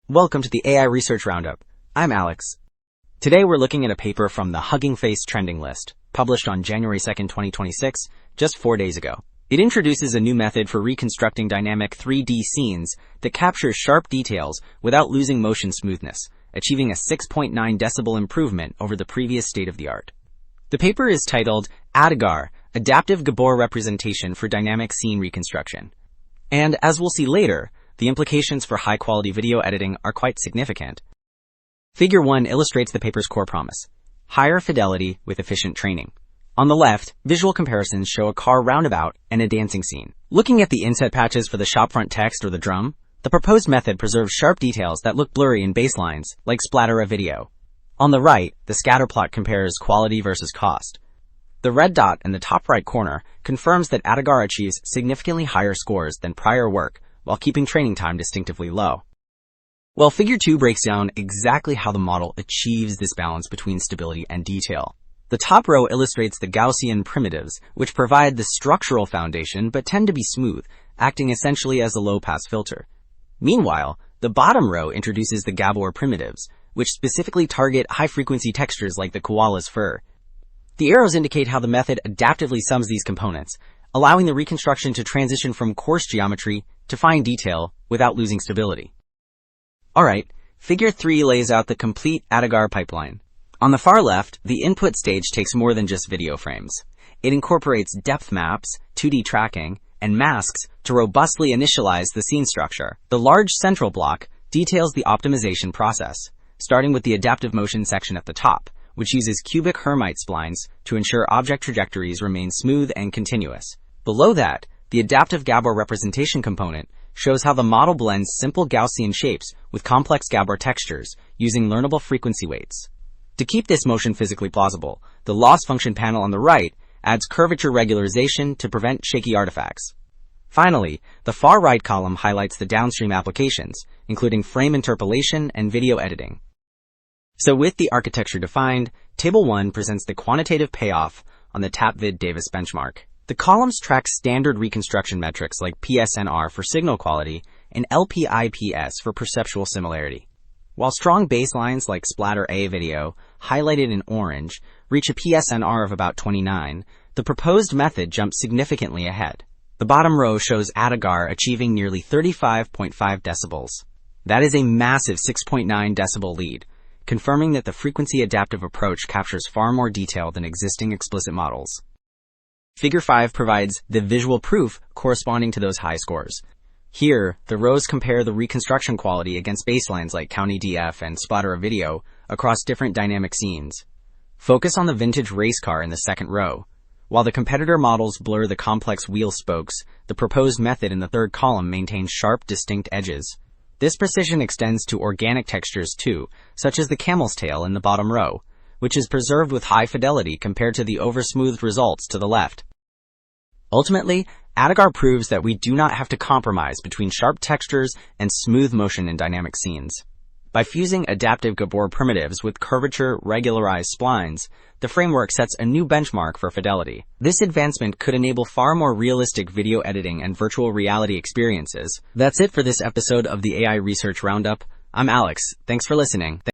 Welcome to the AI Research Roundup. I'm Alex. Today we're looking at a paper from the Hugging Face Trending List, published on January 2nd, 2026, just 4 days ago. It introduces a new method for reconstructing dynamic 3D scenes that captures sharp details without losing motion smoothness, achieving a 6.9 decibel improvement over the previous state-of-the-art. The paper is titled AdaGaR, Adaptive Gabor Representation for Dynamic Scene Reconstruction. And as we'll see later, the implications for high-quality video editing are quite significant. Figure 1 illustrates the paper's core promise: higher fidelity with efficient training. On the left, visual comparisons show a car roundabout and a dancing scene. Looking at the inset patches for the shopfront text or the drum, the proposed method preserves sharp details that look blurry in baselines, like splatter of video. On the right, the scatter plot compares quality versus cost. The red dot in the top right corner confirms that AdaGaR achieves significantly higher scores than prior work while keeping training time distinctively low. Well, Figure 2 breaks down exactly how the model achieves this balance between stability and detail. The top row illustrates the Gaussian primitives, which provide the structural foundation but tend to be smooth, acting essentially as a low-pass filter. Meanwhile, the bottom row introduces the Gabor primitives, which specifically target high-frequency textures like the koala's fur. The arrows indicate how the method adaptively sums these components, allowing the reconstruction to transition from coarse geometry to fine detail without losing stability. Alright, Figure 3 lays out the complete AdaGaR pipeline. On the far left, the input stage takes more than just video frames. It incorporates depth maps, 2D tracking, and masks to robustly initialize the scene structure. The large central block details the optimization process, starting with the adaptive motion section at the top, which uses cubic Hermite splines to ensure object trajectories remain smooth and continuous. Below that, the adaptive Gabor representation component shows how the model blends simple Gaussian shapes with complex Gabor textures using learnable frequency weights. To keep this motion physically plausible, the loss function panel on the right adds curvature regularization to prevent shaky artifacts. Finally, the far right column highlights the downstream applications, including frame interpolation and video editing. So with the architecture defined, Table 1 presents the quantitative payoff on the TAP-Vid-Davis benchmark. The columns track standard reconstruction metrics like PSNR for signal quality and LPIPS for perceptual similarity. While strong baselines like Splatter A video, highlighted in orange, reach a PSNR of about 29, the proposed method jumps significantly ahead. The bottom row shows AdaGaR achieving nearly 35.5 decibels. That is a massive 6.9 decibel lead, confirming that the frequency adaptive approach captures far more detail than existing explicit models. Figure 5 provides the visual proof corresponding to those high scores. Here, the rows compare the reconstruction quality against baselines like County DF and Splatter of Video across different dynamic scenes. Focus on the vintage race car in the second row. While the competitor models blur the complex wheel spokes, the proposed method in the third column maintains sharp, distinct edges. This precision extends to organic textures too, such as the camel's tail in the bottom row, which is preserved with high fidelity compared to the oversmoothed results to the left. Ultimately, AdaGaR proves that we do not have to compromise between sharp textures and smooth motion in dynamic scenes. By fusing adaptive Gabor primitives with curvature regularized splines, the framework sets a new benchmark for fidelity. This advancement could enable far more realistic video editing and virtual reality experiences. That's it for this episode of the AI Research Roundup. I'm Alex. Thanks for listening.